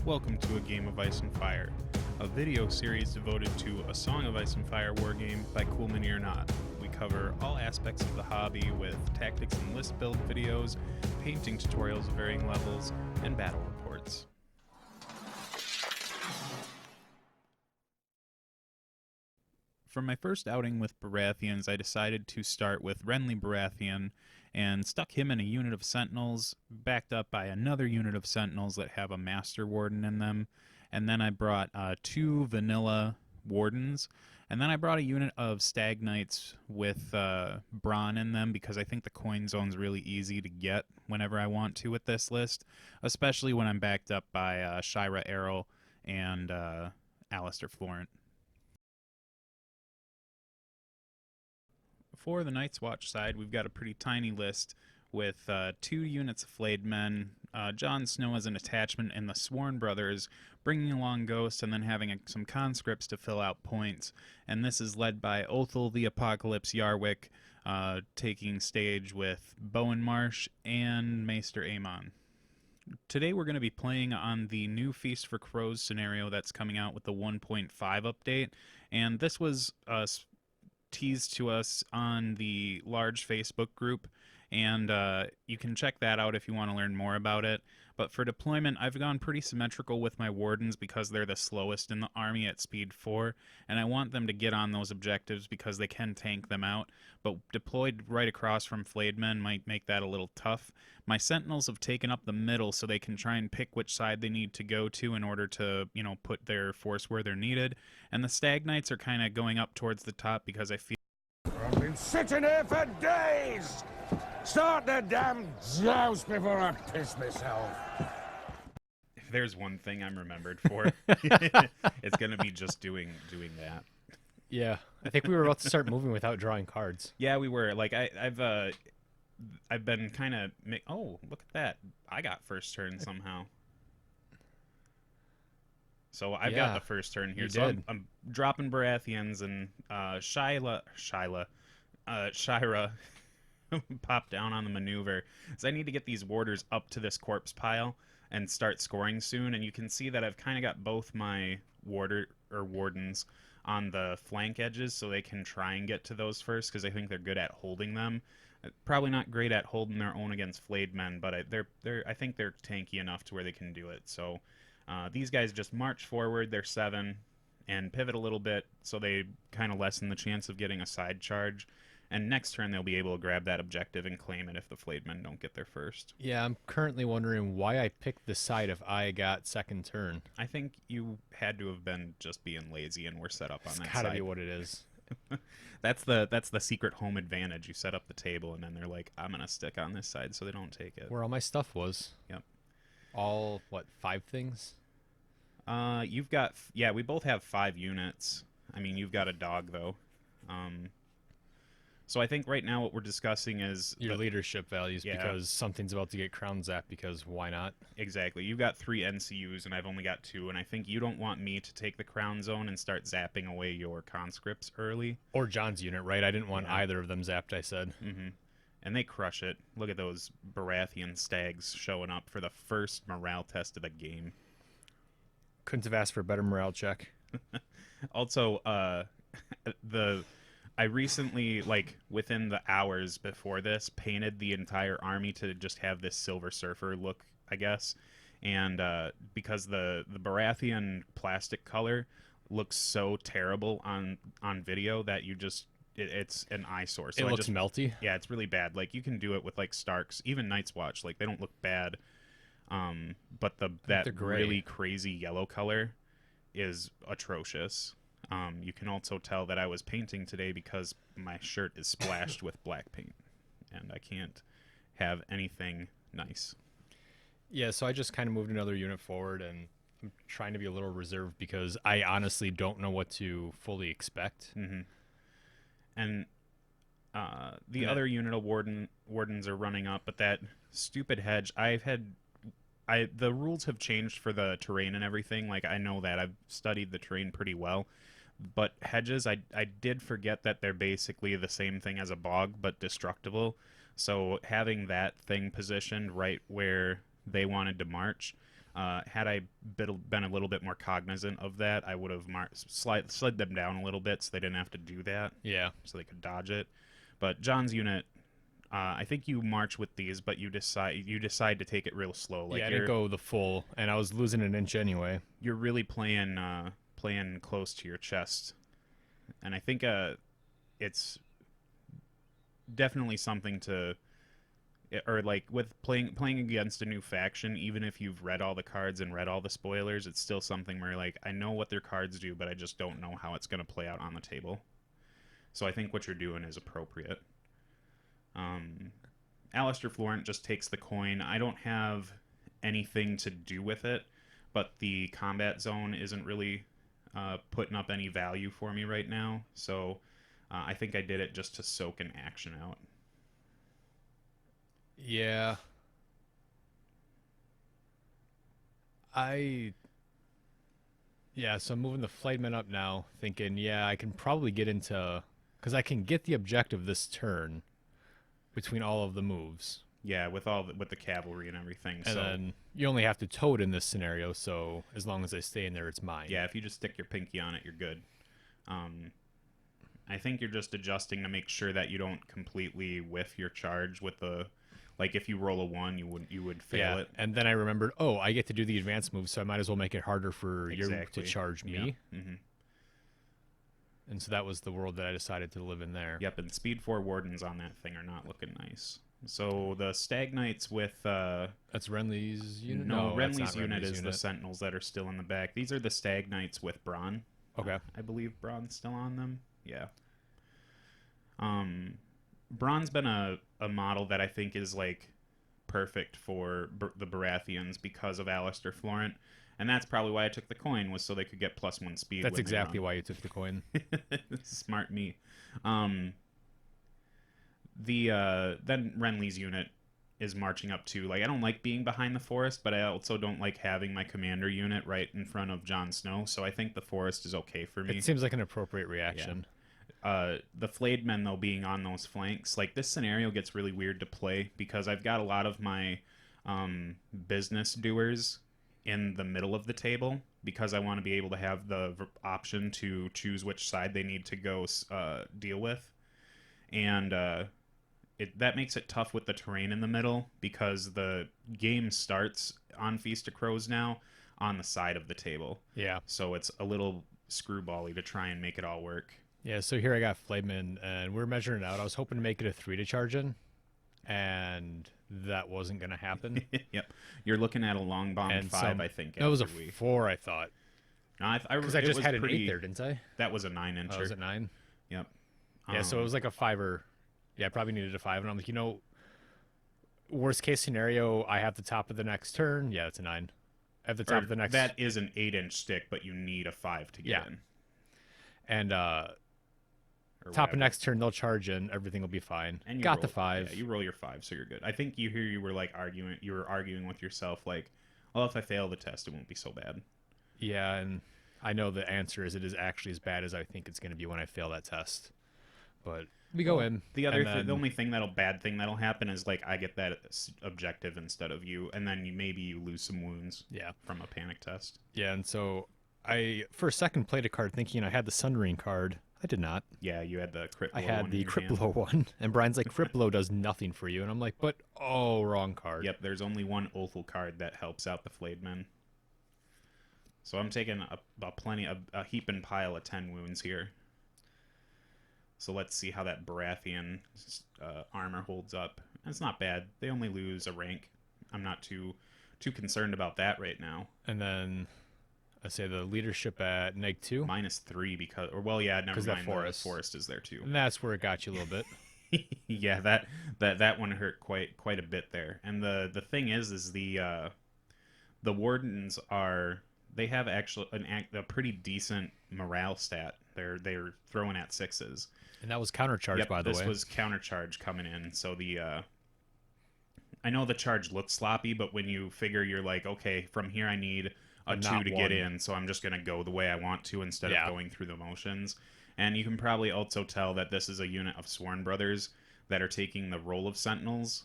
Welcome to A Game of Ice and Fire, a video series devoted to A Song of Ice and Fire wargame by Cool Mini or Not. We cover all aspects of the hobby with tactics and list build videos, painting tutorials of varying levels, and battle reports. For my first outing with Baratheons, I decided to start with Renly Baratheon and stuck him in a unit of Sentinels, backed up by another unit of Sentinels that have a Master Warden in them. And then I brought two Vanilla Wardens. And then I brought a unit of Stag Knights with Brawn in them because I think the coin zone's really easy to get whenever I want to with this list, especially when I'm backed up by Shira Errol and Alistair Florent. For the Night's Watch side, we've got a pretty tiny list with two units of Flayed Men, Jon Snow as an attachment, and the Sworn Brothers bringing along Ghost and then having some conscripts to fill out points. And this is led by Othel the Apocalypse Yarwick, taking stage with Bowen Marsh and Maester Aemon. Today we're going to be playing on the new Feast for Crows scenario that's coming out with the 1.5 update, and this was teased to us on the large Facebook group, and you can check that out if you want to learn more about it. But for deployment, I've gone pretty symmetrical with my Wardens because they're the slowest in the army at speed 4, and I want them to get on those objectives because they can tank them out, but deployed right across from Flayed Men might make that a little tough. My Sentinels have taken up the middle so they can try and pick which side they need to go to in order to, put their force where they're needed, and the Stag Knights are kind of going up towards the top because I feel I've been sitting here for days! Start the damn joust before I piss myself. if there's one thing I'm remembered for, it's going to be just doing that. Yeah, I think we were about to start moving without drawing cards. Yeah, we were. Like, I've been kind of... Oh, look at that. I got first turn somehow. So I've got the first turn here. So I'm dropping Baratheons, and Shira popped down on the maneuver. So I need to get these warders up to this corpse pile and start scoring soon. And you can see that I've kind of got both my wardens on the flank edges so they can try and get to those first because I think they're good at holding them. Probably not great at holding their own against Flayed Men, but I think they're tanky enough to where they can do it. So these guys just march forward, they're 7, and pivot a little bit so they kind of lessen the chance of getting a side charge. And next turn they'll be able to grab that objective and claim it if the Flayed Men don't get there first. Yeah, I'm currently wondering why I picked the side if I got second turn. I think you had to have been just being lazy and were set up on that side. It's gotta be what it is. That's the secret home advantage. You set up the table and then they're like, I'm gonna stick on this side so they don't take it. Where all my stuff was. Yep. All, 5 things? You've got... Yeah, we both have 5 units. I mean, you've got a dog, though. So I think right now what we're discussing is... Your leadership values, because something's about to get crown zapped, because why not? Exactly. You've got 3 NCUs, and I've only got 2, and I think you don't want me to take the crown zone and start zapping away your conscripts early. Or John's unit, right? I didn't want either of them zapped, I said. Mm-hmm. And they crush it. Look at those Baratheon stags showing up for the first morale test of the game. Couldn't have asked for a better morale check. Also, I recently, within the hours before this, painted the entire army to just have this Silver Surfer look, I guess. And because the Baratheon plastic color looks so terrible on video that you just... It's an eyesore. So it looks melty. Yeah, it's really bad. Like, you can do it with Starks, even Night's Watch. Like, they don't look bad. But that really crazy yellow color is atrocious. You can also tell that I was painting today because my shirt is splashed with black paint, and I can't have anything nice. Yeah, so I just kind of moved another unit forward, and I'm trying to be a little reserved because I honestly don't know what to fully expect. Mm-hmm. And the other unit of wardens are running up, but that stupid hedge, the rules have changed for the terrain and everything. Like, I know that. I've studied the terrain pretty well. But hedges, I did forget that they're basically the same thing as a bog, but destructible. So having that thing positioned right where they wanted to march Had I been a little bit more cognizant of that, I would have slid them down a little bit so they didn't have to do that. Yeah. So they could dodge it. But John's unit, I think you march with these, but you decide to take it real slow. Like I didn't go the full, and I was losing an inch anyway. You're really playing close to your chest, and I think it's definitely something to. Or like with playing against a new faction, even if you've read all the cards and read all the spoilers, it's still something where like I know what their cards do, but I just don't know how it's going to play out on the table. So I think what you're doing is appropriate. Alistair Florent just takes the coin. I don't have anything to do with it, but the combat zone isn't really putting up any value for me right now. So I think I did it just to soak an action out. Yeah. So I'm moving the Flightmen up now, thinking, I can probably get into... Because I can get the objective this turn between all of the moves. Yeah, with the cavalry and everything. And then you only have to tow it in this scenario, so as long as I stay in there, it's mine. Yeah, if you just stick your pinky on it, you're good. I think you're just adjusting to make sure that you don't completely whiff your charge with the... Like, if you roll a 1, you would fail it. And then I remembered, I get to do the advanced move, so I might as well make it harder for you to charge me. Yeah. Mm-hmm. And so that was the world that I decided to live in there. Yep, and Speed 4 Wardens on that thing are not looking nice. So the Stag Knights with... That's Renly's unit? No, Renly's unit is the Sentinels that are still in the back. These are the Stag Knights with Braun. Okay. I believe Braun's still on them. Yeah. Braun's been a model that I think is like perfect for the Baratheons because of Alistair Florent, and that's probably why I took the coin, was so they could get +1 speed. That's exactly why you took the coin. Smart me. Then Renly's unit is marching up to, like, I don't like being behind the forest, but I also don't like having my commander unit right in front of Jon Snow, so I think the forest is okay for me. It seems like an appropriate reaction. Yeah. The flayed men, though, being on those flanks, like, this scenario gets really weird to play because I've got a lot of my business doers in the middle of the table because I want to be able to have the option to choose which side they need to go deal with. And that makes it tough with the terrain in the middle because the game starts on Feast of Crows now on the side of the table. Yeah. So it's a little screwbally to try and make it all work. Yeah, so here I got Flameman, and we're measuring it out. I was hoping to make it a 3 to charge in, and that wasn't going to happen. Yep. You're looking at a long bomb 5, I think. That was a 4, I thought. Because I just had an 8 there, didn't I? That was a 9-incher. Oh, was it 9? Yep. Yeah, so it was like a 5-er. Yeah, I probably needed a 5, and I'm like, worst case scenario, I have the top of the next turn. Yeah, it's a 9. I have the top of the next... That is an 8-inch stick, but you need a 5 to get in. And, top of next turn, they'll charge in. Everything will be fine. And got the 5. Yeah, you roll your 5, so you're good. I think you were like arguing. You were arguing with yourself, like, well, if I fail the test, it won't be so bad. Yeah, and I know the answer is it is actually as bad as I think it's going to be when I fail that test. But we go in. The only bad thing that'll happen is like I get that objective instead of you, and then maybe you lose some wounds. Yeah. From a panic test. Yeah, and so I for a second played a card thinking I had the Sundering card. I did not. Yeah, you had the crit blow. I had the crit blow one, and Brian's like, crit blow does nothing for you, and I'm like, but wrong card. Yep, there's only one Othel card that helps out the flayed men. So I'm taking a heap and pile of 10 wounds here. So let's see how that Baratheon armor holds up. It's not bad. They only lose a rank. I'm not too concerned about that right now. And then I say the leadership at -2. -3 because, never mind. The forest is there too. And that's where it got you a little bit. Yeah, that one hurt quite a bit there. And the thing is the wardens they have actually a pretty decent morale stat. They're throwing at 6s. And that was countercharge, by the way. This was countercharge coming in. So I know the charge looks sloppy, but when you figure you're like, okay, from here I need a 2 to get in, so I'm just going to go the way I want to instead of going through the motions. And you can probably also tell that this is a unit of Sworn Brothers. that are taking the role of Sentinels,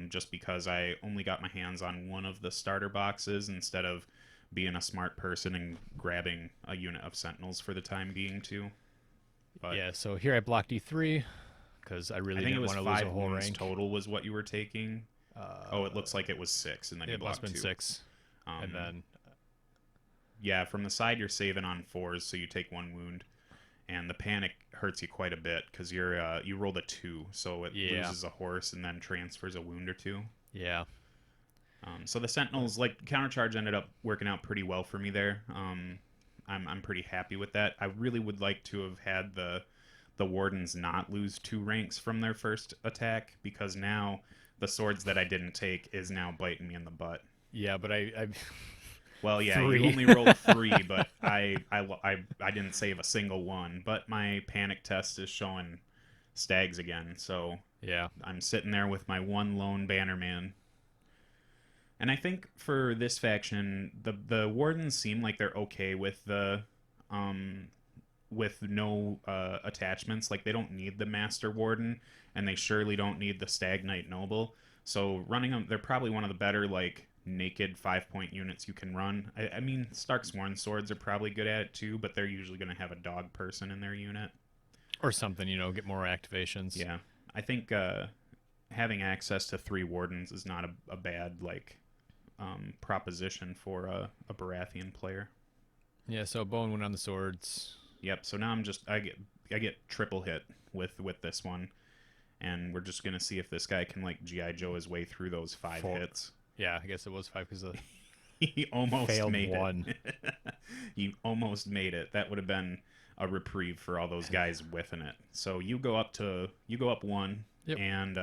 just because I only got my hands on one of the starter boxes instead of being a smart person and grabbing a unit of Sentinels for the time being too. But Yeah, so here I blocked E3 because I really I think it didn't was want to lose a 5 whole wounds rank. total was what you were taking. Oh, it looks like it was 6, and then you It must blocked have been 2. 6. And then, Yeah, from the side you're saving on 4s, so you take 1 wound, and the panic hurts you quite a bit because you rolled a 2, so it loses a horse and then transfers a wound or 2. yeah. So the Sentinels, like, countercharge ended up working out pretty well for me there. I'm pretty happy with that. I really would like to have had the Wardens not lose 2 ranks from their first attack, because now the swords that I didn't take is now biting me in the butt. Yeah, but I Well, yeah, 3. you only rolled 3, but I didn't save a single one. But my panic test is showing stags again, so yeah. I'm sitting there with my one lone bannerman. And I think for this faction, the Wardens seem like they're okay with with no attachments. Like, they don't need the Master Warden, and they surely don't need the Stag Knight Noble. So running them, they're probably one of the better, like, naked 5-point units you can run. I mean, Stark Sworn Swords are probably good at it too, but they're usually going to have a dog person in their unit. Or something, get more activations. Yeah. I think having access to 3 Wardens is not a bad, like, proposition for a Baratheon player. Yeah, so Bowen went on the swords. Yep. So now I get triple hit with this one, and we're just gonna see if this guy can, like, GI Joe his way through those 5 hits. Yeah, I guess it was 5 because He almost failed made one. it. He almost made it. That would have been a reprieve for all those guys whiffing it. So you go up 1, Yep. and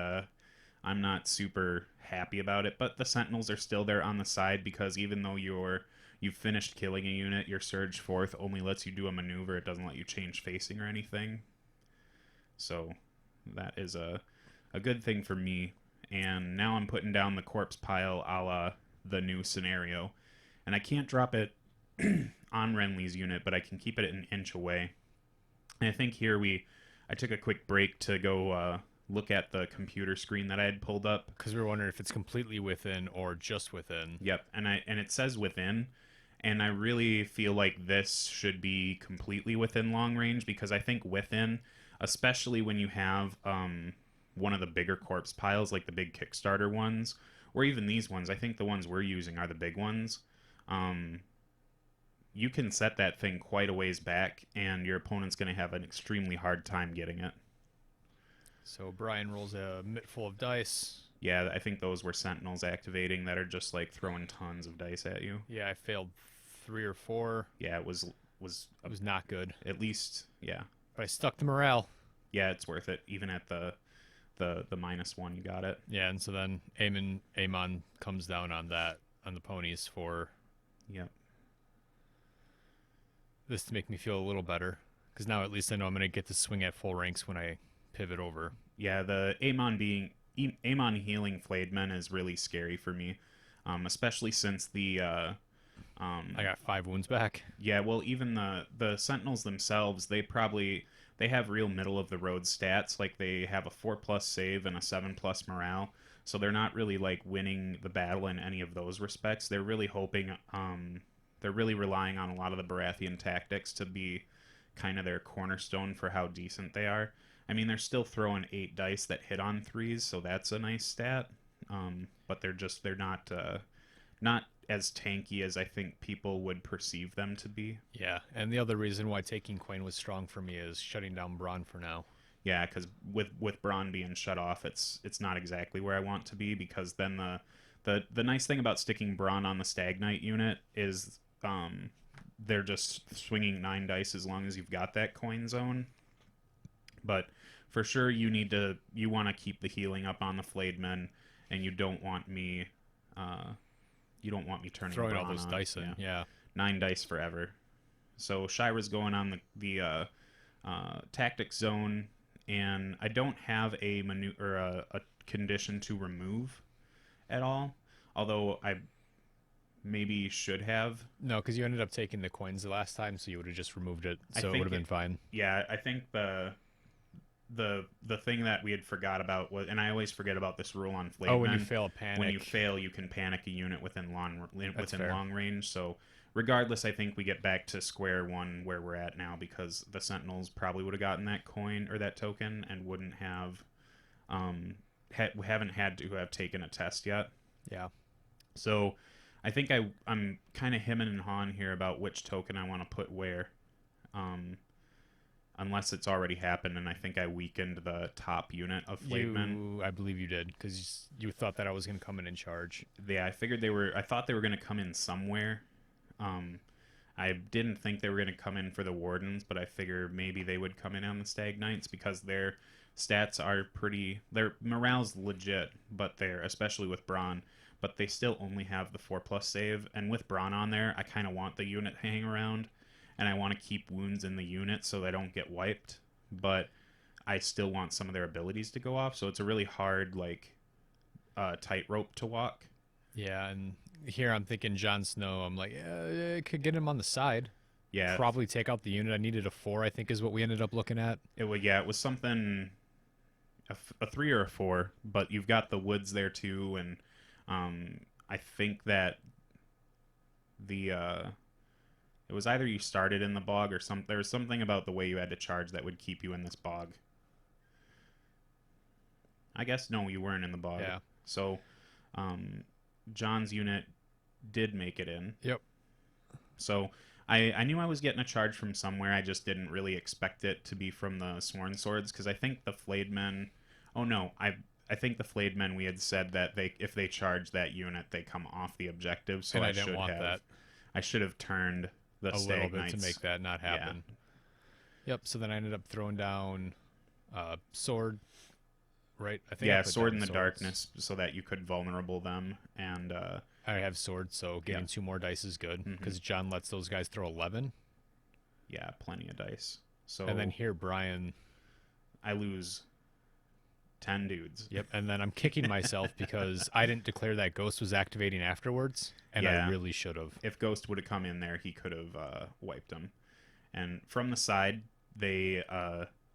I'm not super happy about it, but the Sentinels are still there on the side, because even though you've finished killing a unit, your Surge Forth only lets you do a maneuver. It doesn't let you change facing or anything. So that is a good thing for me. And now I'm putting down the corpse pile a la the new scenario. And I can't drop it on Renly's unit, but I can keep it an inch away. And I think here I took a quick break to go look at the computer screen that I had pulled up. Because we were wondering if it's completely within or just within. Yep, and it says within, and I really feel like this should be completely within long range, because I think within, especially when you have one of the bigger corpse piles, like the big Kickstarter ones, or even these ones, I think the ones we're using are the big ones. You can set that thing quite a ways back, and your opponent's going to have an extremely hard time getting it. So Brian rolls a mitt full of dice. Yeah, I think those were Sentinels activating that are just, like, throwing tons of dice at you. Yeah, I failed 3 or 4. Yeah, it was not good. at least, yeah. But I stuck to morale. Yeah, it's worth it. Even at the -1, you got it. Yeah, and so then Aemon comes down on the ponies for Yep. this to make me feel a little better, because now at least I know I'm going to get to swing at full ranks when I pivot over. Yeah, the Aemon healing flayed men is really scary for me, especially since I got 5 wounds back. Yeah, well, even the Sentinels themselves, they have real middle of the road stats. Like, they have a 4+ save and a 7+ morale, so they're not really, like, winning the battle in any of those respects. They're really hoping, they're really relying on a lot of the Baratheon tactics to be kind of their cornerstone for how decent they are. I mean, they're still throwing 8 dice that hit on 3s, so that's a nice stat. But they're not as tanky as I think people would perceive them to be. Yeah, and the other reason why taking Quain was strong for me is shutting down Bronn for now. Yeah, because with Bronn being shut off, it's not exactly where I want to be, because then the nice thing about sticking Bronn on the Stag Knight unit is they're just swinging 9 dice as long as you've got that coin zone. But for sure, you want to keep the healing up on the flayed men, and you don't want me turning throwing Bronn all those on. dice in. Yeah. 9 dice forever. So Shira's going on the tactics zone, and I don't have a condition to remove at all, although I maybe should have. No, because you ended up taking the coins the last time, so you would have just removed it, so it would have been fine. Yeah, I think the thing that we had forgot about was, and I always forget about this rule on Flayed Oh, when you Men. fail a panic. When you fail, you can panic a unit within fair. long range. So regardless, I think we get back to square one where we're at now, because the Sentinels probably would have gotten that coin or that token and wouldn't have haven't had to have taken a test yet. Yeah. So I think I'm kind of hemming and hawing here about which token I want to put where. Unless it's already happened, and I think I weakened the top unit of Flayed Men. I believe you did, because you thought that I was going to come in charge. Yeah, I thought they were going to come in somewhere. I didn't think they were going to come in for the Wardens, but I figured maybe they would come in on the Stag Knights, because their stats are their morale's legit, but especially with Braun, but they still only have the 4+ save, and with Braun on there, I kind of want the unit hanging around, and I want to keep wounds in the unit so they don't get wiped, but I still want some of their abilities to go off, so it's a really hard, tightrope to walk. Yeah, and here I'm thinking Jon Snow. I'm like, yeah, I could get him on the side. Yeah. Probably take out the unit. I needed a 4, I think, is what we ended up looking at. It was something, a 3 or a 4, but you've got the woods there too, and I think that it was either you started in the bog or there was something about the way you had to charge that would keep you in this bog. I guess no, you weren't in the bog. Yeah. So, John's unit did make it in. Yep. So I knew I was getting a charge from somewhere. I just didn't really expect it to be from the Sworn Swords, because I think the Flayed Men. Oh no, I think the Flayed Men, we had said that if they charge that unit, they come off the objective. So and I didn't want that. I should have turned the a Stag little bit Knights to make that not happen. Yeah. Yep. So then I ended up throwing down sword. Right. I think. Yeah, I put sword down in the swords. darkness, so that you could vulnerable them, and I have sword, so getting 2 more dice is good, because John lets those guys throw 11. Yeah, plenty of dice. So And then here, Brian. I lose 10 dudes. Yep. And then I'm kicking myself because I didn't declare that Ghost was activating afterwards, and Yeah. I really should have. If Ghost would have come in there, he could have wiped them. And from the side, they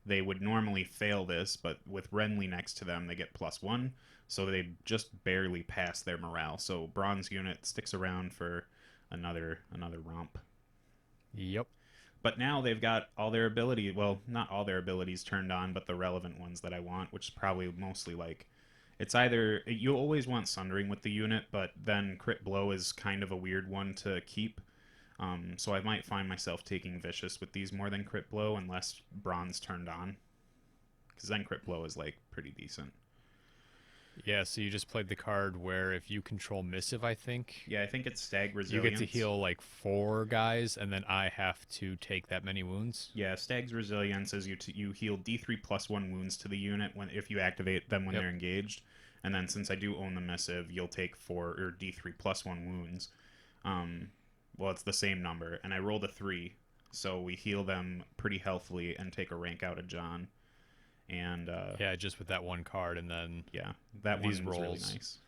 would normally fail this, but with Renly next to them, they get +1, so they just barely pass their morale. So Bronze unit sticks around for another romp. Yep. But now they've got all their ability, well, not all their abilities turned on, but the relevant ones that I want, which is probably mostly it's either, you always want Sundering with the unit, but then Crit Blow is kind of a weird one to keep. So I might find myself taking Vicious with these more than Crit Blow, unless Bronze turned on. Because then Crit Blow is, pretty decent. Yeah, so you just played the card where if you control Missive, I think. Yeah, I think it's Stag You Resilience. get to heal 4 guys, and then I have to take that many wounds. Yeah, Stag's Resilience is you heal D3 +1 wounds to the unit if you activate them when they're engaged. And then since I do own the Missive, you'll take 4 or D3 +1 wounds. Well, it's the same number, and I rolled a 3, so we heal them pretty healthily and take a rank out of John. And Yeah, just with that one card, and then yeah, that these one was really rolls. nice.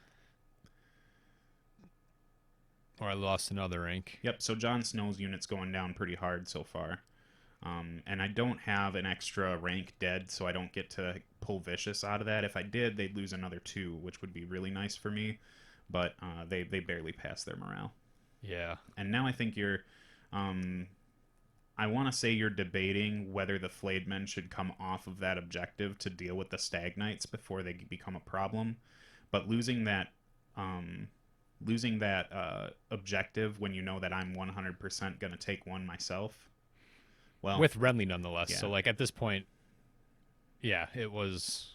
Or I lost another rank. Yep, so Jon Snow's unit's going down pretty hard so far. And I don't have an extra rank dead, so I don't get to pull Vicious out of that. If I did, they'd lose another 2, which would be really nice for me. But they barely pass their morale. Yeah. And now I think you're... I want to say you're debating whether the Flayed Men should come off of that objective to deal with the Stag Knights before they become a problem. But losing that objective when you know that I'm 100% going to take one myself, well... With Renly, nonetheless. Yeah. So, at this point, yeah, it was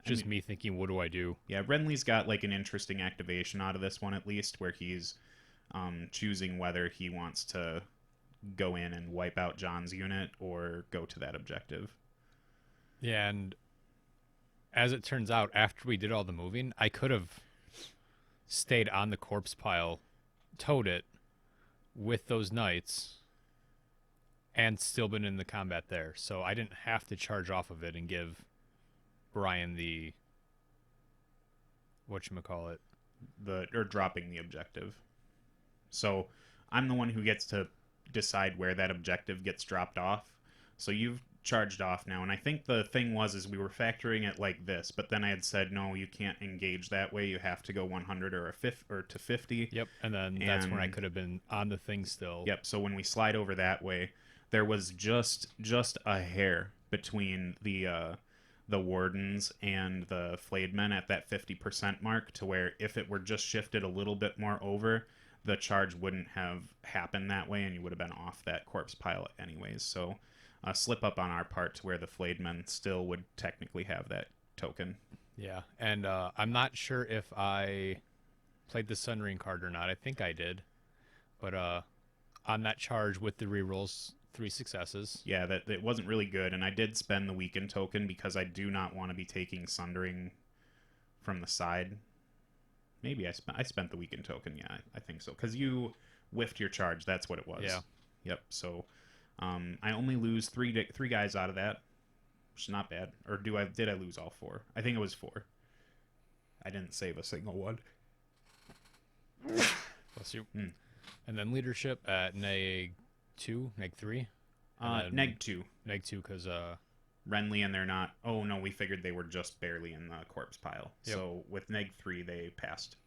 just me thinking, what do I do? Yeah, Renly's got, an interesting activation out of this one, at least, where he's choosing whether he wants to go in and wipe out John's unit or go to that objective. Yeah, and as it turns out, after we did all the moving, I could have stayed on the corpse pile, towed it with those knights, and still been in the combat there. So I didn't have to charge off of it and give Brian the whatchamacallit. Or dropping the objective. So I'm the one who gets to decide where that objective gets dropped off. So charged off now, and I think the thing is we were factoring it like this, but then I had said no, you can't engage that way. You have to go 100 or to 50. Yep, and then that's when I could have been on the thing still. Yep. So when we slide over that way, there was just a hair between the wardens and the flayed men at that 50% mark, to where if it were just shifted a little bit more over, the charge wouldn't have happened that way, and you would have been off that corpse pile anyways. So a slip up on our part to where the flayed men still would technically have that token. Yeah, and I'm not sure if I played the Sunring card or not. I think I did. But on that charge with the rerolls, 3 successes. Yeah, that it wasn't really good, and I did spend the weaken token because I do not want to be taking Sundering from the side. Maybe I spent the weaken token. Yeah, I think so, because you whiffed your charge. That's what it was. Yeah. Yep. So I only lose three guys out of that, which is not bad. Or did I lose all 4? I think it was 4. I didn't save a single one. Bless you. And then leadership at neg 2, neg 3. Neg 2. Neg 2 because Renly, and they're not. Oh no, we figured they were just barely in the corpse pile. Yep. So with neg 3, they passed.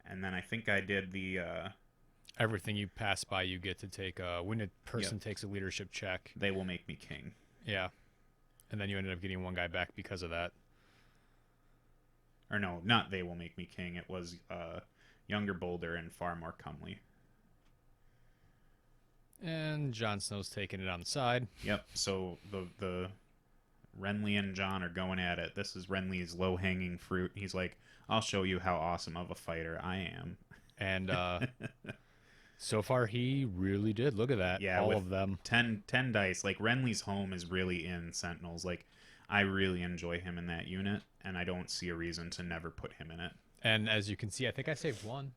And then I think I did the. Everything you pass by, you get to take. When a person takes a leadership check, they will make me king. Yeah, and then you ended up getting 1 guy back because of that. Or no, not they will make me king. It was younger, bolder, and far more comely. And Jon Snow's taking it on the side. Yep. So the Renly and Jon are going at it. This is Renly's low hanging fruit. He's like, "I'll show you how awesome of a fighter I am." And so far, he really did. Look at that. Yeah, all with of them. 10 dice. Like, Renly's home is really in Sentinels. Like, I really enjoy him in that unit, and I don't see a reason to never put him in it. And as you can see, I think I saved 1,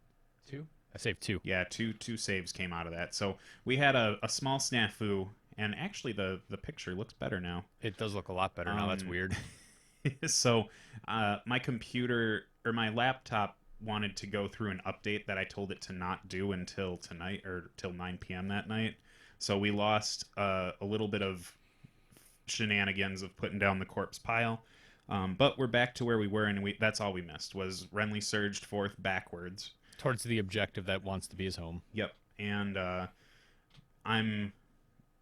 2. I saved 2. Yeah, two saves came out of that. So we had a small snafu, and actually the picture looks better now. It does look a lot better now. That's weird. So my computer, or my laptop, wanted to go through an update that I told it to not do until tonight, or till 9 p.m. that night. So we lost a little bit of shenanigans of putting down the corpse pile. But we're back to where we were, and that's all we missed was Renly surged forth backwards. Towards the objective that wants to be his home. Yep. And I'm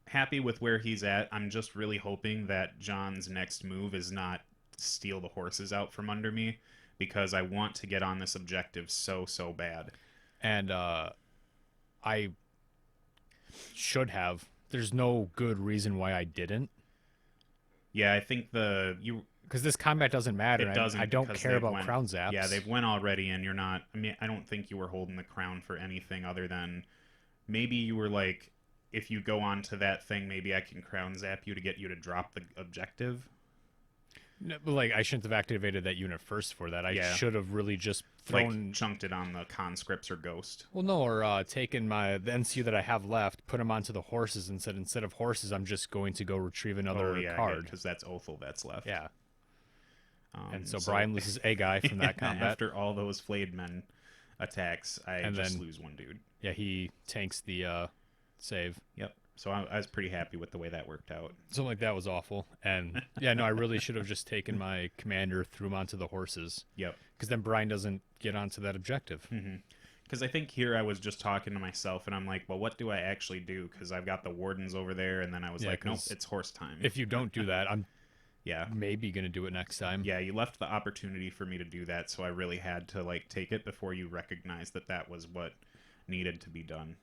happy with where he's at. I'm just really hoping that Jon's next move is not steal the horses out from under me, because I want to get on this objective so bad. And I should have. There's no good reason why I didn't. Yeah, I think because this combat doesn't matter. It doesn't. I don't care about crown zaps. Yeah, they've went already, and you're not. I mean, I don't think you were holding the crown for anything other than maybe you were like, if you go on to that thing, maybe I can crown zap you to get you to drop the objective. No, but like, I shouldn't have activated that unit first for that. I should have really just thrown, like, chunked it on the conscripts or ghost. Well, no, or taken the NCU that I have left, put them onto the horses, and said instead of horses, I'm just going to go retrieve another card, because that's Othel that's left. Yeah. And so Brian loses a guy from that combat. After all those flayed men attacks, I just lose 1 dude. Yeah, he tanks the save. Yep. So I was pretty happy with the way that worked out. Something like that was awful. And yeah, no, I really should have just taken my commander, threw him onto the horses. Yep. Because then Brian doesn't get onto that objective. Because I think here I was just talking to myself, and I'm like, well, what do I actually do? Because I've got the wardens over there, and then I was like, nope, it's horse time. If you don't do that, I'm maybe going to do it next time. Yeah, you left the opportunity for me to do that, so I really had to like take it before you recognized that was what needed to be done.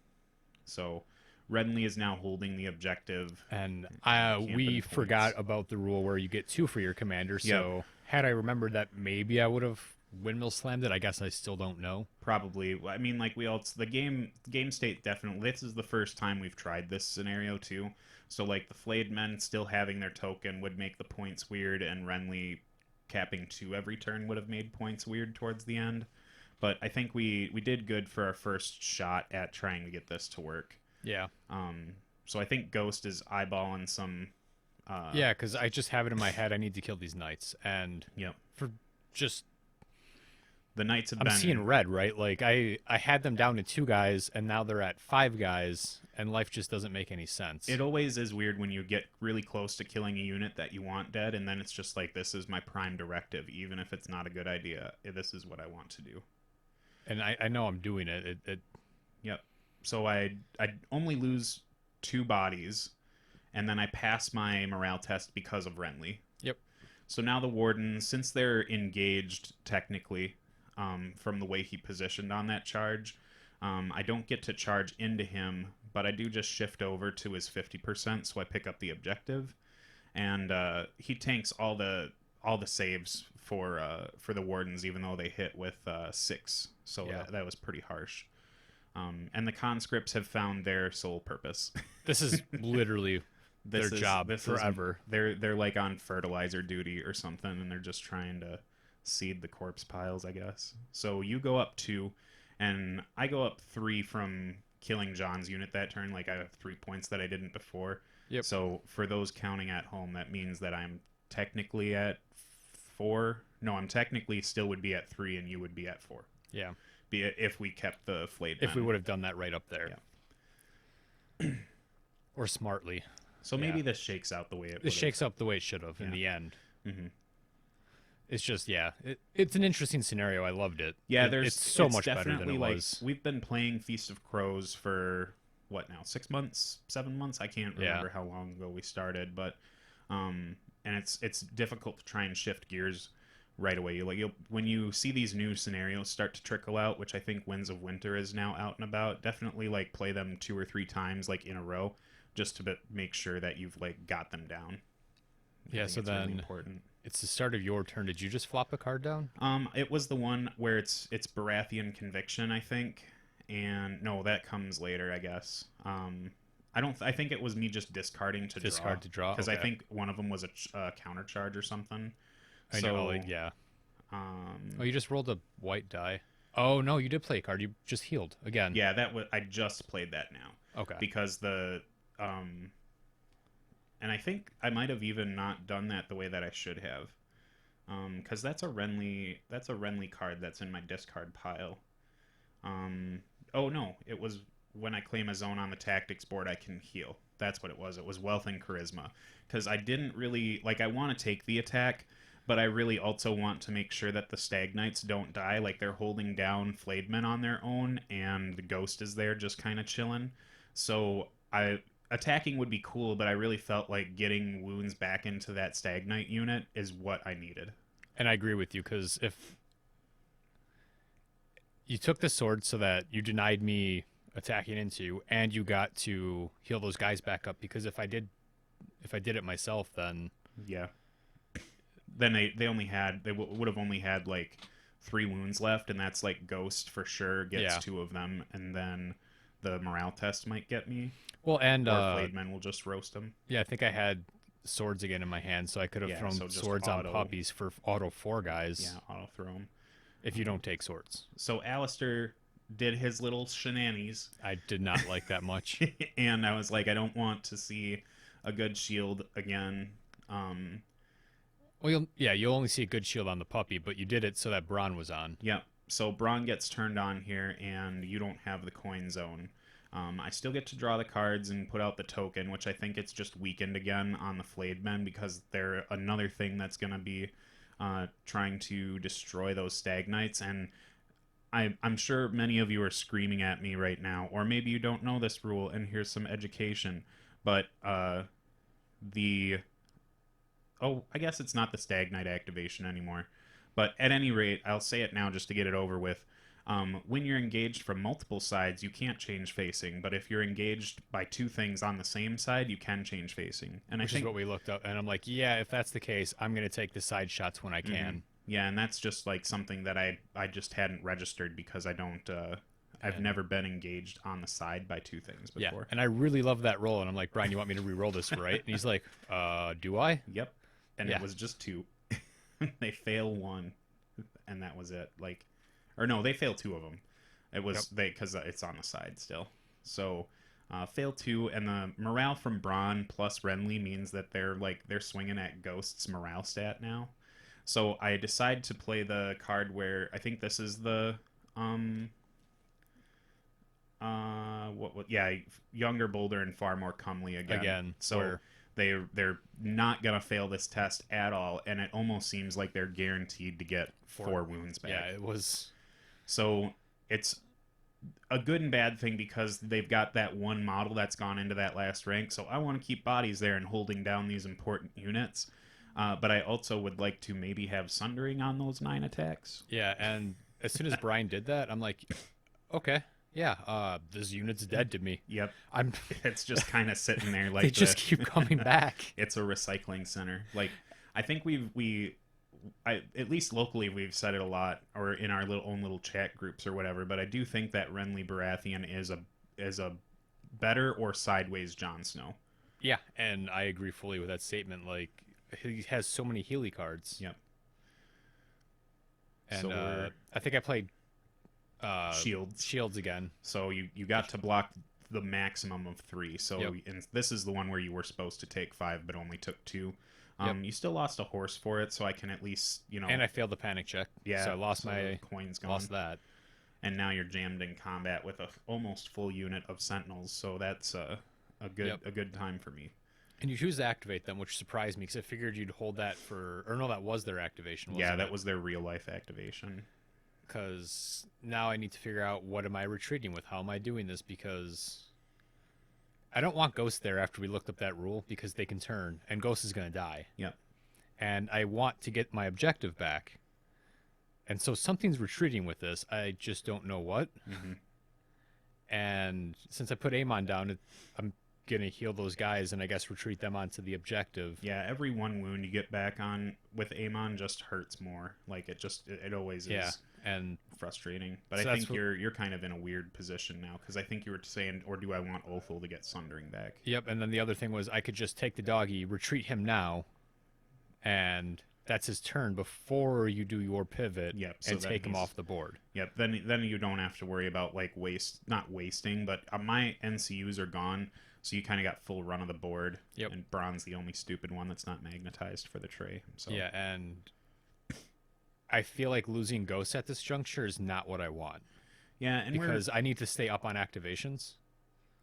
So Renly is now holding the objective. And we forgot about the rule where you get 2 for your commander, so had I remembered that, maybe I would have windmill slammed it. I guess I still don't know. Probably. I mean, like, the game state definitely, this is the first time we've tried this scenario too. So like the flayed men still having their token would make the points weird, and Renly capping 2 every turn would have made points weird towards the end. But I think we did good for our first shot at trying to get this to work. Yeah. So I think Ghost is eyeballing some. Yeah, because I just have it in my head. I need to kill these knights, and yep. For just The knights have I'm been seeing red, right? Like I had them down to 2 guys, and now they're at 5 guys, and life just doesn't make any sense. It always is weird when you get really close to killing a unit that you want dead, and then it's just like, this is my prime directive, even if it's not a good idea. This is what I want to do. And I know I'm doing it. Yep. So I only lose 2 bodies, and then I pass my morale test because of Renly. Yep. So now the Wardens, since they're engaged technically, from the way he positioned on that charge, I don't get to charge into him, but I do just shift over to his 50%, so I pick up the objective, and he tanks all the saves for the Wardens, even though they hit with 6. So Yeah. that was pretty harsh. And the conscripts have found their sole purpose. This is literally their job forever. They're like on fertilizer duty or something, and they're just trying to seed the corpse piles, I guess. So you go up 2, and I go up 3 from killing John's unit that turn. Like, I have 3 points that I didn't before. Yep. So for those counting at home, that means that I'm technically at 4. No, I'm technically still would be at 3, and you would be at 4. Yeah. If we kept the flayed If we men. would have done that right up there. Yeah. Or smartly. So maybe Yeah. this shakes out the way it This shakes up the way it should have in Yeah. the end. Mm-hmm. It's just, yeah. It's an interesting scenario. I loved it. Yeah, it's so much better than it was. We've been playing Feast of Crows for what now? 6 months, 7 months? I can't remember how long ago we started, but and it's difficult to try and shift gears right away. When you see these new scenarios start to trickle out, which I think Winds of Winter is now out and about, definitely like play them 2 or 3 times like in a row, just to make sure that you've like got them down. Yeah, so it's really then important. It's the start of your turn. Did you just flop a card down? It was the one where it's Baratheon Conviction, I think, and no, that comes later, I guess. I think it was me just discarding to Discard to draw, because I okay. think one of them was a counter charge or something. I So, know, yeah. Oh, you just rolled a white die. Oh no, you did play a card. You just healed again. yeah, I just played that now. Okay. Because and I think I might have even not done that the way that I should have. Because that's a Renly card that's in my discard pile. Oh no, it was when I claim a zone on the tactics board, I can heal. That's what it was. It was wealth and charisma. Because I didn't really I want to take the attack, but I really also want to make sure that the Stag Knights don't die. Like, they're holding down flayed men on their own, and the ghost is there just kind of chilling. So attacking would be cool, but I really felt like getting wounds back into that Stag Knight unit is what I needed. And I agree with you, because if you took the sword so that you denied me attacking into you, and you got to heal those guys back up, because if I did it myself, then Yeah. Then they would have only had like 3 wounds left, and that's like Ghost for sure gets Yeah. 2 of them, and then the morale test might get me. well, and Or Flayed Men will just roast them. yeah, I think I had swords again in my hand, so I could have Yeah, thrown so just swords auto- on puppies for auto 4 guys. Yeah, auto throw them. If you don't take swords. So Alistair did his little shenanigans, I did not like that much. and I was like, I don't want to see a good shield again. Well, you'll only see a good shield on the puppy, but you did it so that Bronn was on. Yeah, so Braun gets turned on here, and you don't have the coin zone. I still get to draw the cards and put out the token, which I think it's just weakened again on the Flayed Men, because they're another thing that's going to be trying to destroy those Stag Knights. And I'm sure many of you are screaming at me right now, or maybe you don't know this rule, and here's some education. But I guess it's not the Stag Knight activation anymore. But at any rate, I'll say it now just to get it over with. When you're engaged from multiple sides, you can't change facing. But if you're engaged by 2 things on the same side, you can change facing. And Which I think is what we looked up, and I'm like, yeah, if that's the case, I'm going to take the side shots when I can. Yeah, and that's just like something that I just hadn't registered, because I don't. I've never been engaged on the side by 2 things Yeah, before. and I really love that roll, and I'm like, Brian, you want me to re-roll this, right? And he's like, do I? Yep. And Yeah. it was just 2. They fail 1, and that was it. Or no, they fail 2 of them. It was because it's on the side still. So fail 2, and the morale from Bronn plus Renly means that they're swinging at Ghost's morale stat now. So I decide to play the card where I think this is the yeah, younger, bolder, and far more comely again. So where they're not gonna fail this test at all, and it almost seems like they're guaranteed to get 4 wounds back. Yeah, it was. So it's a good and bad thing because they've got that one model that's gone into that last rank. So I want to keep bodies there and holding down these important units. But I also would like to maybe have Sundering on those 9 attacks. Yeah, and as soon as Brian did that, I'm like, okay, yeah, this unit's dead to me. Yep. I'm. It's just kind of sitting there like They just keep coming back. It's a recycling center. Like, I think at least locally we've said it a lot, or in our own little chat groups or whatever. But I do think that Renly Baratheon is a better or sideways Jon Snow. Yeah, and I agree fully with that statement. Like, he has so many Healy cards. Yep. And So I think I played Shields again. So you got to block the maximum of 3. So Yep. and this is the one where you were supposed to take 5 but only took 2. Yep. You still lost a horse for it, so I can at least, And I failed the panic check. yeah, So I lost so my the coins gone. lost that. And now you're jammed in combat with a almost full unit of sentinels, so that's a good time for me. And you choose to activate them, which surprised me because I figured you'd hold that for, or no, that was their activation. Wasn't Yeah, that it? was their real life activation. Because now I need to figure out what am I retreating with? How am I doing this? Because I don't want Ghost there after we looked up that rule because they can turn and Ghost is going to die. Yep. And I want to get my objective back. And so something's retreating with this. I just don't know what. Mm-hmm. And since I put Aemon down, I'm going to heal those guys and I guess retreat them onto the objective. Yeah, every 1 wound you get back on with Aemon just hurts more. Like it always Yeah. is. And Frustrating, but So I that's think you're kind of in a weird position now because I think you were saying, or do I want Othel to get Sundering back? yep, and then the other thing was I could just take the doggy, retreat him now, and that's his turn before you do your pivot, Yep, so and then take him he's- off the board. Yep. Then you don't have to worry about like not wasting, but my NCUs are gone, so you kind of got full run of the board. Yep. And Bron's the only stupid one that's not magnetized for the tray. So Yeah, and I feel like losing Ghost at this juncture is not what I want yeah, and because I need to stay up on activations.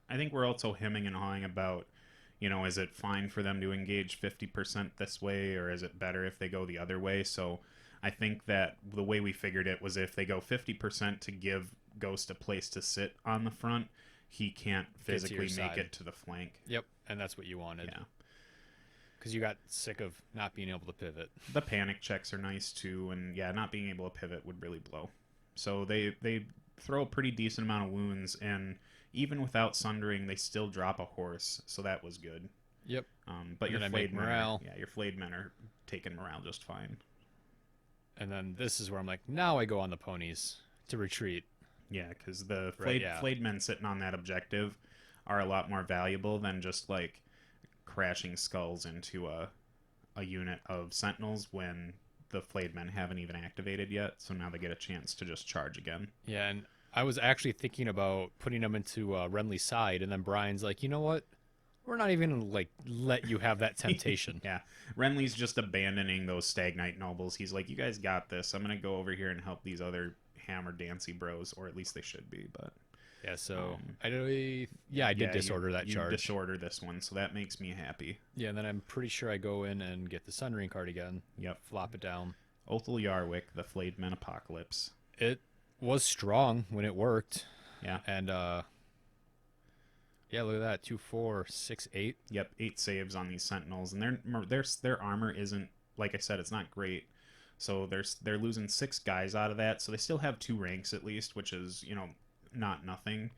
I think we're also hemming and hawing about, is it fine for them to engage 50% this way, or is it better if they go the other way? So I think that the way we figured it was if they go 50% to give Ghost a place to sit on the front, he can't Get to your physically make side. it to the flank. Yep, and that's what you wanted. Yeah. Because you got sick of not being able to pivot. The panic checks are nice too, and yeah, not being able to pivot would really blow. So they throw a pretty decent amount of wounds, and even without Sundering, they still drop a horse, so that was good. Yep. But And your then I flayed make men morale. your flayed men are taking morale just fine. And then this is where I'm like, now I go on the ponies to retreat. Yeah, because the Right, yeah. flayed men sitting on that objective are a lot more valuable than just like crashing skulls into a unit of sentinels when the flayed men haven't even activated yet. So now they get a chance to just charge again. Yeah, and I was actually thinking about putting them into Renly's side, and then Brian's like, you know what? We're not even gonna like let you have that temptation. Yeah, Renly's just abandoning those Stagnite nobles. He's like, you guys got this. I'm gonna go over here and help these other hammer dancy bros, or at least they should be. But Yeah, so I did disorder that you charge. disorder this one, so that makes me happy. Yeah, and then I'm pretty sure I go in and get the Sun Ring card again. Yep. Flop it down. Othel Yarwick, the Flayed Men Apocalypse. It was strong when it worked. Yeah. And yeah, look at that. 2, 4, 6, 8. Yep, 8 saves on these Sentinels, and their armor isn't, like I said, it's not great. So they're losing 6 guys out of that, so they still have 2 ranks at least, which is, not nothing.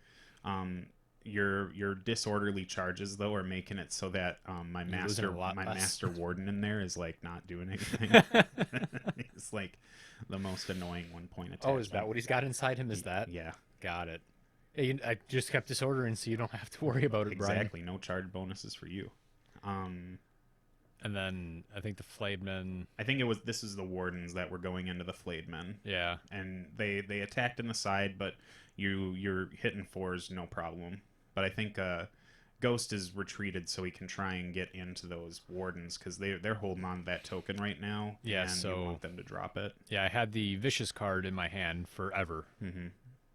Your disorderly charges though are making it so that my losing a lot less. master warden in there is like not doing anything. It's like the most annoying 1-point attack. Oh, is that what he's got inside him? Is that? Yeah, Got it. Hey, I just kept disordering so you don't have to worry about it, Brian. exactly. No charge bonuses for you. And then I think the Flayed Men. I think this is the wardens that were going into the Flayed Men. Yeah. And they attacked in the side, but you're hitting 4s no problem. But I think Ghost is retreated so he can try and get into those wardens because they're holding on to that token right now. Yeah, and so you want them to drop it. Yeah, I had the Vicious card in my hand forever.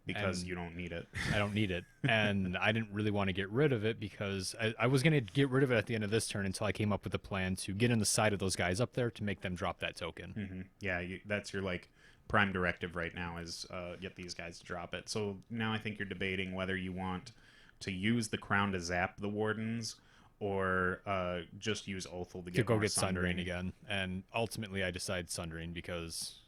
Because And you don't need it. I don't need it. And I didn't really want to get rid of it because I was going to get rid of it at the end of this turn until I came up with a plan to get in the side of those guys up there to make them drop that token. Yeah, that's your like prime directive right now is get these guys to drop it. So now I think you're debating whether you want to use the crown to zap the wardens or just use Othel to To go more get Sundering again. And ultimately I decided Sundering because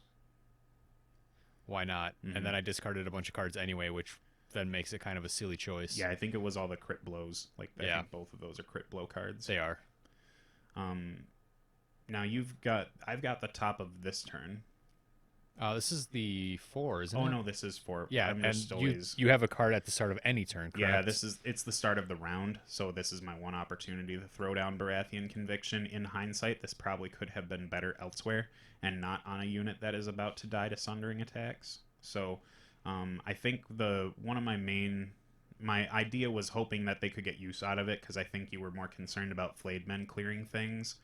why not? And then I discarded a bunch of cards anyway, which then makes it kind of a silly choice. Yeah, I think it was all the crit blows. Like I think both of those are crit blow cards. They are. Now I've got the top of this turn. This is the 4, isn't it? Oh no, this is 4. Yeah, I'm and just always... you have a card at the start of any turn, correct? Yeah, it's the start of the round, so this is my one opportunity to throw down Baratheon Conviction. In hindsight, this probably could have been better elsewhere and not on a unit that is about to die to Sundering attacks. So I think one of my idea was hoping that they could get use out of it because I think you were more concerned about flayed men clearing things.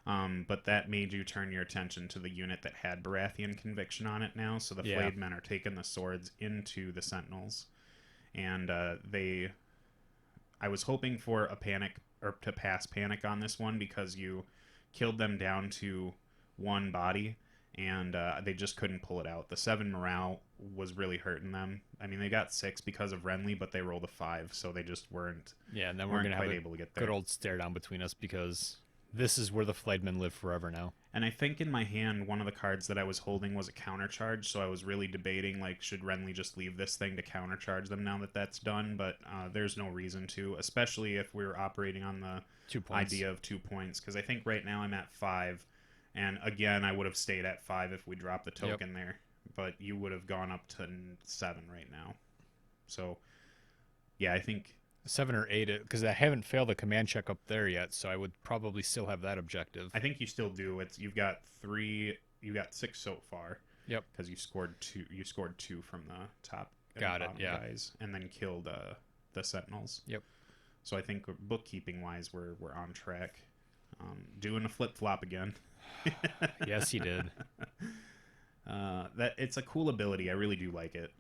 But that made you turn your attention to the unit that had Baratheon Conviction on it now. So the flayed men are taking the swords into the sentinels, and I was hoping for a panic or to pass panic on this one because you killed them down to one body, and they just couldn't pull it out. The 7 morale was really hurting them. I mean, they got 6 because of Renly, but they rolled a 5, so they just weren't. Yeah, and then we're gonna have able to get there. Good old stare down between us because this is where the flayed men live forever now. And I think in my hand, one of the cards that I was holding was a countercharge, so I was really debating, like, should Renly just leave this thing to countercharge them now that that's done? But there's no reason to, especially if we're operating on the 2 points. idea of 2 points, because I think right now I'm at 5, and again, I would have stayed at 5 if we dropped the token there, but you would have gone up to 7 right now. So, yeah, I think... 7 or 8, because I haven't failed a command check up there yet, so I would probably still have that objective. I think you still do. You've got 6 so far. Yep. Because you scored 2. You scored 2 from the top. Got it. Yeah. Guys, and then killed the sentinels. Yep. So I think bookkeeping wise, we're on track. Doing a flip flop again. Yes, he did. That it's a cool ability. I really do like it.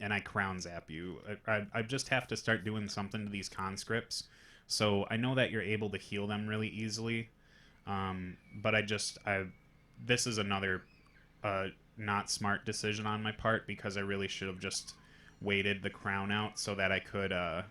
And I crown zap you. I just have to start doing something to these conscripts. So I know that you're able to heal them really easily. But this is another not smart decision on my part because I really should have just waited the crown out so that I could have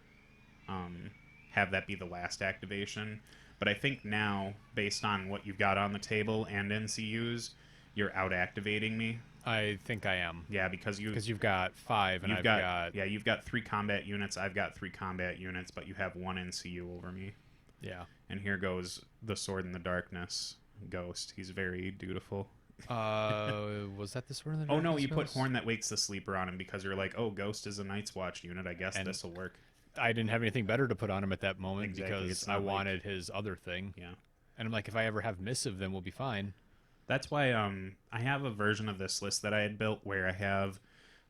that be the last activation. But I think now, based on what you've got on the table and NCUs, you're out activating me. I think I am. Yeah, because you've got 5 and I've got... Yeah, you've got 3 combat units. I've got 3 combat units, but you have 1 NCU over me. Yeah. And here goes the Sword in the Darkness Ghost. He's very dutiful. Was that the Sword in the Darkness? Oh, no, you put Ghost? Horn That Wakes the Sleeper on him because you're like, oh, Ghost is a Night's Watch unit. I guess this will work. I didn't have anything better to put on him at that moment Exactly. because I wanted his other thing. Yeah. And I'm like, if I ever have Missive, then we'll be fine. That's why I have a version of this list that I had built where I have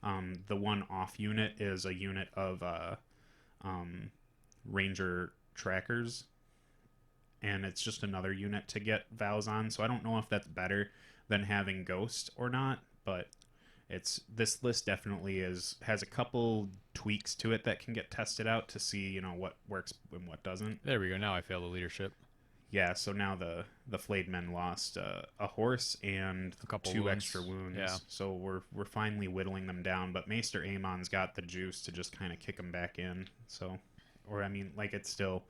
the one off unit is a unit of Ranger Trackers, and it's just another unit to get vows on. So I don't know if that's better than having Ghost or not, but this list definitely has a couple tweaks to it that can get tested out to see what works and what doesn't. There we go. Now I fail the leadership. Yeah, so now the flayed men lost a horse and a couple 2 wounds. extra wounds. Yeah. So we're finally whittling them down. But Maester Aemon's got the juice to just kind of kick them back in. So, or I mean, like it's still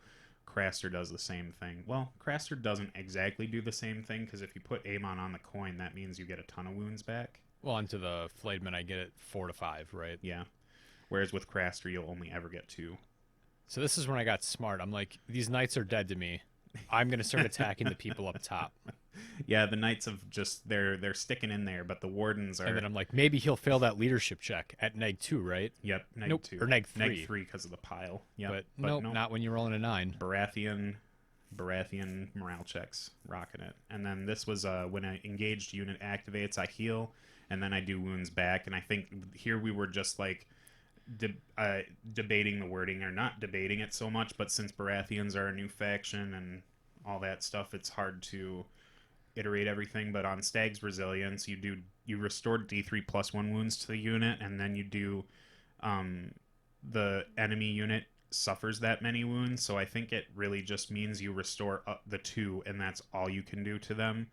Craster does the same thing. Well, Craster doesn't exactly do the same thing because if you put Aemon on the coin, that means you get a ton of wounds back. Well, onto the flayed men, I get it 4 to 5, right? Yeah. Whereas with Craster, you'll only ever get 2. So this is when I got smart. I'm like, these knights are dead to me. I'm going to start attacking the people up top. Yeah, the knights have just they're sticking in there, but the wardens are. And then I'm like, maybe he'll fail that leadership check at neg 2, right? Yep, neg nope. 2 or neg 3. Neg 3 because of the pile. Yep. But nope, not when you're rolling a 9. Baratheon morale checks, rocking it. And then this was when an engaged unit activates, I heal, and then I do wounds back. And I think here we were just like debating the wording, or not debating it so much, but since Baratheons are a new faction and all that stuff, it's hard to iterate everything. But on Stag's Resilience, you restore D3 plus 1 wounds to the unit, and then you do the enemy unit suffers that many wounds. So I think it really just means you restore the 2, and that's all you can do to them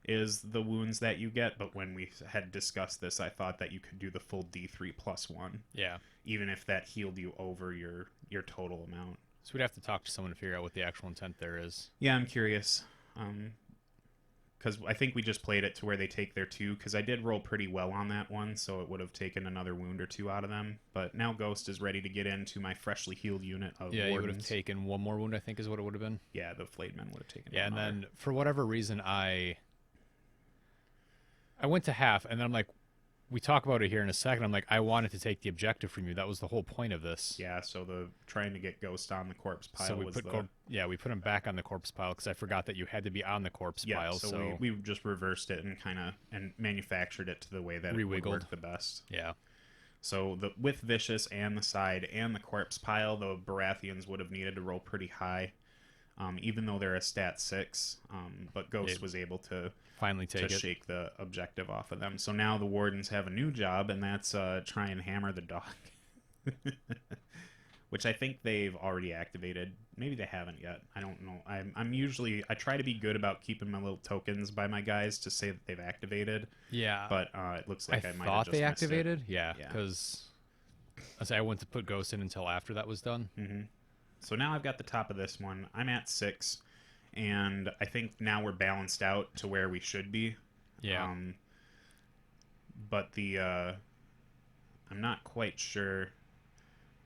is the wounds that you get. But when we had discussed this, I thought that you could do the full D3 plus 1. Yeah. Even if that healed you over your total amount. So we'd have to talk to someone to figure out what the actual intent there is. Yeah, I'm curious. Because I think we just played it to where they take their 2, because I did roll pretty well on that one, so it would have taken another wound or 2 out of them. But now Ghost is ready to get into my freshly healed unit of Yeah, Wardens. you would have taken 1 more wound, I think is what it would have been. Yeah, the Flayed Men would have taken Yeah, and another. then for whatever reason, I went to half, and then I'm like, we talk about it here in a second. I'm like, I wanted to take the objective from you. That was the whole point of this. Yeah, so the trying to get Ghost on the corpse pile So we was put we put him back on the corpse pile because I forgot that you had to be on the corpse pile. So we just reversed it and manufactured it to the way that it would work the best. Yeah. So with Vicious and the side and the corpse pile, the Baratheons would have needed to roll pretty high, even though they're a stat 6. But Ghost was able to finally shake the objective off of them. So now the Wardens have a new job, and that's try and hammer the dog. Which I think they've already activated. Maybe they haven't yet. I don't know. I try to be good about keeping my little tokens by my guys to say that they've activated. Yeah. But it looks like I might have thought just they missed activated. it. Yeah. Because I went to put Ghost in until after that was done. Mm-hmm. So now I've got the top of this one. I'm at 6. And I think now we're balanced out to where we should be. Yeah. But I'm not quite sure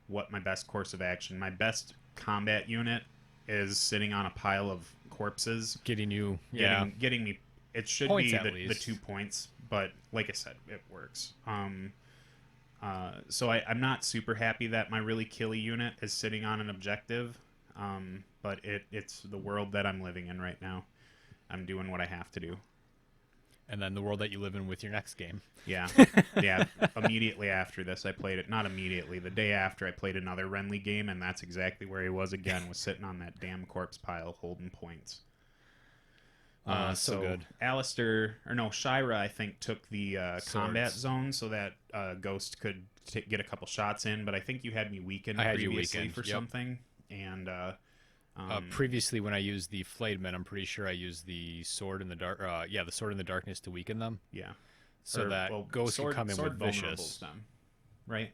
what my best course of action. My best combat unit is sitting on a pile of corpses. Getting me. It should Points be at the least. 2 points, but like I said, it works. So I'm not super happy that my really killy unit is sitting on an objective. But it's the world that I'm living in right now. I'm doing what I have to do. And then the world that you live in with your next game. Yeah. Yeah. Immediately after this, I played it. Not immediately. The day after, I played another Renly game, and that's exactly where he was again, was sitting on that damn corpse pile holding points. So good. Shira, I think, took the combat zone so that Ghost could get a couple shots in, but I think you had me weakened previously for something. And previously, when I used the Flayed Men, I'm pretty sure I used the Sword in the Dark. The Sword in the Darkness to weaken them. Yeah. So Ghost could come in with Vicious. Them, right?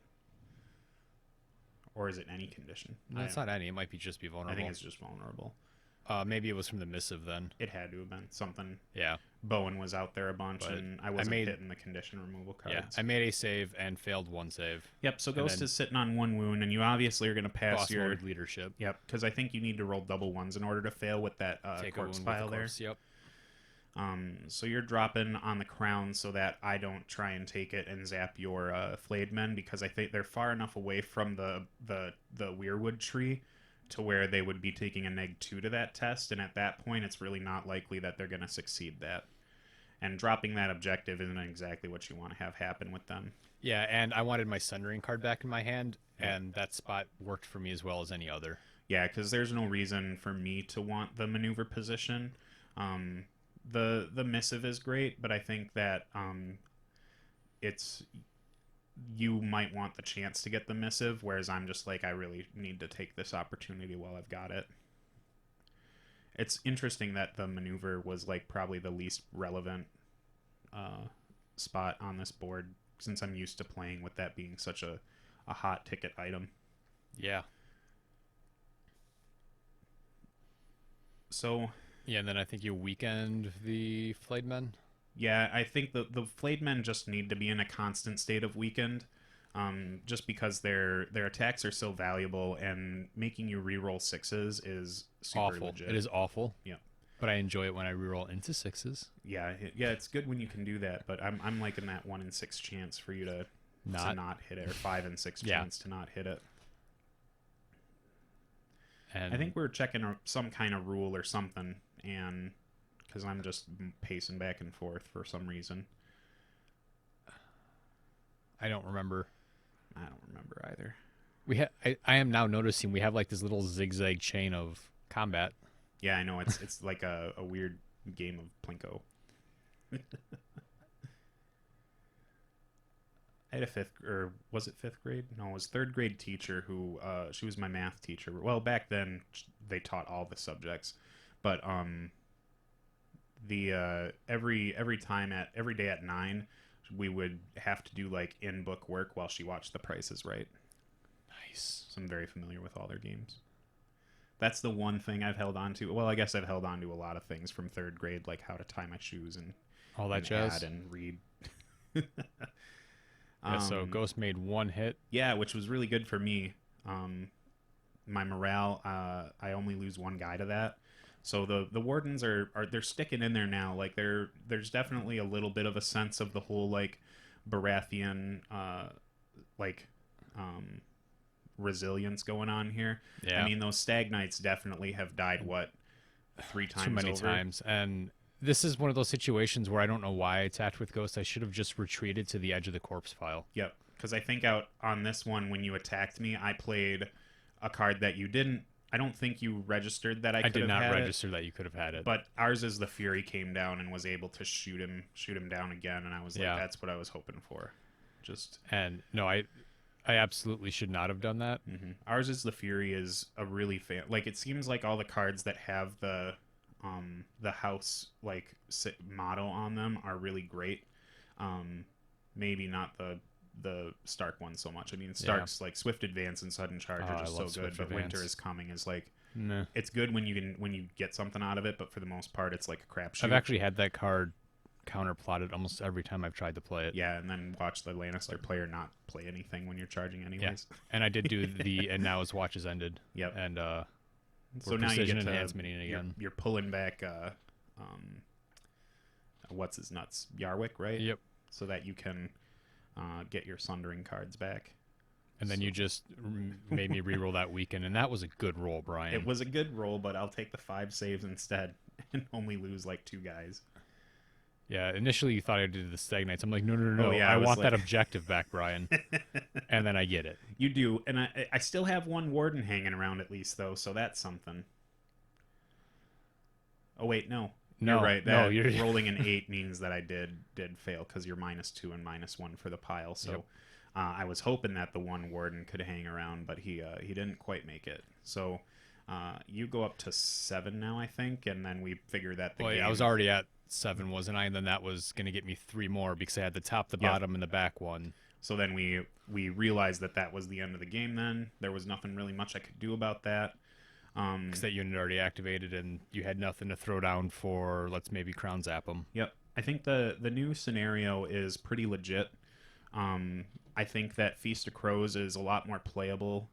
Or is it any condition? No, it's not any. It might just be vulnerable. I think it's just vulnerable. Maybe it was from the missive then. It had to have been something. Yeah. Bowen was out there a bunch, But and I wasn't hitting the condition removal cards. Yeah, I made a save and failed 1 save. Yep, so Ghost is sitting on 1 wound, and you obviously are going to pass boss your... mode leadership. Yep, because I think you need to roll double 1s in order to fail with that corpse pile there. Yep. So you're dropping on the crown so that I don't try and take it and zap your Flayed Men, because I think they're far enough away from the Weirwood tree to where they would be taking a -2 to that test, and at that point it's really not likely that they're going to succeed that. And dropping that objective isn't exactly what you want to have happen with them. Yeah, and I wanted my Sundering card back in my hand, and that spot worked for me as well as any other. Yeah, because there's no reason for me to want the maneuver position. The missive is great, but I think that you might want the chance to get the missive, whereas I'm just like, I really need to take this opportunity while I've got it. It's interesting that the maneuver was like probably the least relevant spot on this board, since I'm used to playing with that being such a hot ticket item. Yeah. So... Yeah, and then I think you weakened the Flayed Men. Yeah, I think the Flayed Men just need to be in a constant state of weakened, just because their attacks are so valuable, and making you reroll 6s is super awful. legit. It is awful. Yeah. But I enjoy it when I reroll into 6s. Yeah, it's good when you can do that, but I'm liking that 1 in 6 chance for you to not hit it, or 5 in 6 chance to not hit it. And I think we're checking some kind of rule or something, and because I'm just pacing back and forth for some reason. I don't remember. I don't remember either. I am now noticing we have like this little zigzag chain of combat. Yeah, I know it's like a weird game of Plinko. I had a was it fifth grade? No, it was third grade teacher who she was my math teacher. Well, back then they taught all the subjects, but every day at 9 we would have to do like in book work while she watched The Price is Right. Nice. So I'm very familiar with all their games. That's the one thing I've held on to. Well, I guess I've held on to a lot of things from third grade, like how to tie my shoes and all that jazz, add and read. Yeah, so Ghost made 1 hit. Yeah, which was really good for me. My morale, I only lose 1 guy to that. So the wardens are they're sticking in there now. Like there's definitely a little bit of a sense of the whole like Baratheon resilience going on here. Yeah. I mean, those stag knights definitely have died 3 times too many over? times, and this is one of those situations where I don't know why I attacked with Ghost. I should have just retreated to the edge of the corpse pile. Yep, because I think out on this one when you attacked me, I played a card that you didn't. I don't think you registered that I did not register that you could have had it. But ours is the Fury came down and was able to shoot him down again, and I was like, that's what I was hoping for. And no, I absolutely should not have done that. Mm-hmm. Ours is the Fury is a really like it seems like all the cards that have the house like motto on them are really great. Maybe not the Stark one so much. I mean, Stark's like Swift Advance and Sudden Charge are just so good, but Winter is Coming is like it's good when you get something out of it, but for the most part it's like a crapshoot. I've actually had that card counter plotted almost every time I've tried to play it. Yeah, and then watch the Lannister player not play anything when you're charging anyways. Yeah. And I did do the and now his watch is ended. Yep. And so now you get to enhancement again. You're pulling back what's his nuts? Yarwick, right? Yep. So that you can get your Sundering cards back. And then you just made me re-roll that weekend, and that was a good roll, Brian. It was a good roll, but I'll take the 5 saves instead and only lose like 2 guys. Yeah, initially you thought I did the Stag Knights. I'm like, no. Oh, yeah, I want that objective back, Brian. And then I get it. You do, and I still have 1 Warden hanging around at least, though, so that's something. Oh, wait, no. No, you're right. no, you're rolling an 8 means that I did fail because you're -2 and -1 for the pile. So yep. I was hoping that the 1 Warden could hang around, but he didn't quite make it. So you go up to 7 now, I think, and then we figure that the game... I was already at 7, wasn't I? And then that was going to get me 3 more because I had the top, the bottom, and the back one. So then we realized that was the end of the game then. There was nothing really much I could do about that. Because that unit already activated and you had nothing to throw down for, let's maybe crown zap them. Yep. I think the new scenario is pretty legit. I think that Feast of Crows is a lot more playable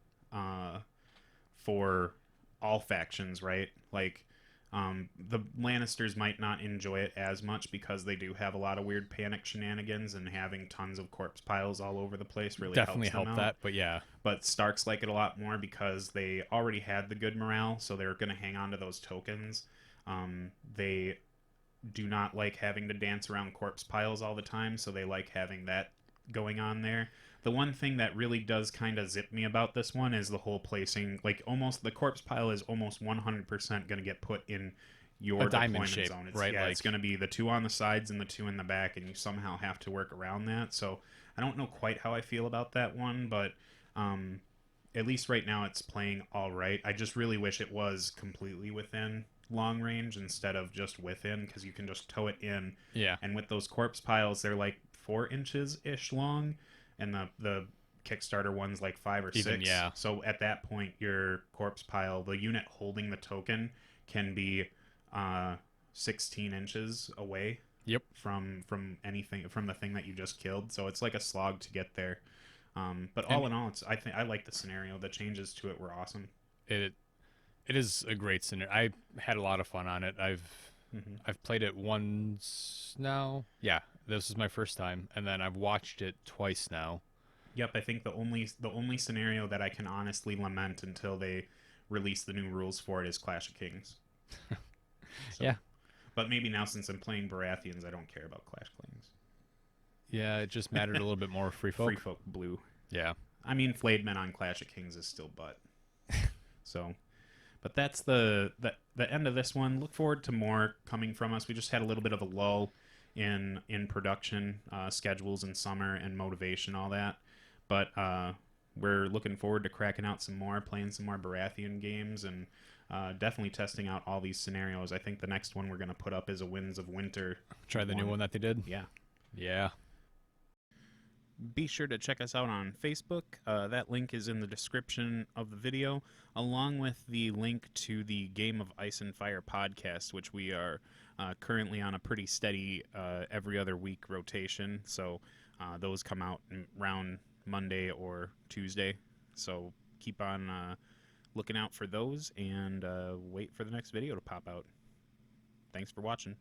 for all factions, right? Like, the Lannisters might not enjoy it as much because they do have a lot of weird panic shenanigans, and having tons of corpse piles all over the place really definitely helps them helped out. that, but yeah. But Starks like it a lot more because they already had the good morale, so they're going to hang on to those tokens. They do not like having to dance around corpse piles all the time, so they like having that going on there. The one thing that really does kind of zip me about this one is the whole placing, like almost the corpse pile is almost 100% going to get put in your diamond deployment shape, zone. It's, right? Yeah, like, it's going to be the 2 on the sides and the 2 in the back, and you somehow have to work around that. So I don't know quite how I feel about that one, but at least right now it's playing all right. I just really wish it was completely within long range instead of just within, because you can just tow it in. Yeah. And with those corpse piles, they're like 4 inches-ish long, and the Kickstarter one's like 5 or 6. Yeah. So at that point, your corpse pile, the unit holding the token, can be 16 inches away. Yep. From anything, from the thing that you just killed. So it's like a slog to get there. But all in all, I like the scenario. The changes to it were awesome. It is a great scenario. I had a lot of fun on it. I've played it once now. Yeah, this is my first time, and then I've watched it twice now. Yep, I think the only scenario that I can honestly lament until they release the new rules for it is Clash of Kings. So, yeah. But maybe now, since I'm playing Baratheons, I don't care about Clash of Kings. Yeah, it just mattered a little bit more Free Folk. Free Folk Blue. Yeah. I mean, Flayed Men on Clash of Kings is still butt. So, but that's the end of this one. Look forward to more coming from us. We just had a little bit of a lull in production schedules in summer and motivation, all that. But we're looking forward to cracking out some more, playing some more Baratheon games, and definitely testing out all these scenarios. I think the next one we're going to put up is a Winds of Winter. Try the new one that they did. Yeah. Yeah. Be sure to check us out on Facebook. That link is in the description of the video, along with the link to the Game of Ice and Fire podcast, which we are currently on a pretty steady every other week rotation. So those come out around Monday or Tuesday. So keep on looking out for those and wait for the next video to pop out. Thanks for watching.